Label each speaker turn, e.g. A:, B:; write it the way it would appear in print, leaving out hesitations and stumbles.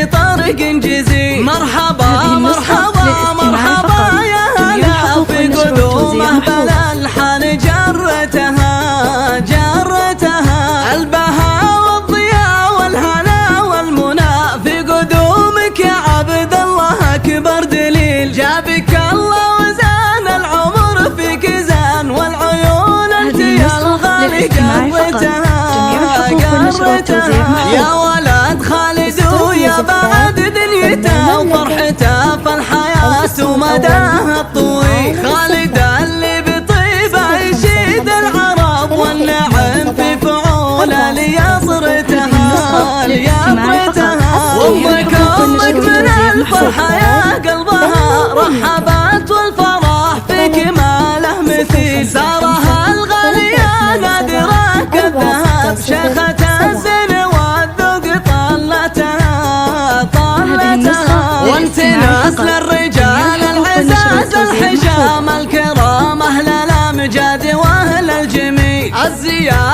A: طرق جزيل. مرحبا مرحبا مرحبا يا هلا في قدومه، بل الحان جرتها البهاء والضياء والهنا والمنى في قدومك يا عبد الله أكبر دليل. جابك الله وزان العمر فيك زان، والعيون انت يا الغالي قرتها يا ولد خالد ويا بعد دنيته وفرحته فالحياة ومداها الطويل. خالد اللي بطيبه يشيد العرب والنعم في فعوله ليصرتها. وامك من الفرحة يا قلبها رحبت والفرح فيك ما له مثيل. سارها الغالية نادرة كالذهب، شيخة الزين والذوق طلتها. وانت نسل الرجال العزاز الحشام الكرام، اهل الامجاد واهل الجميل. الزياد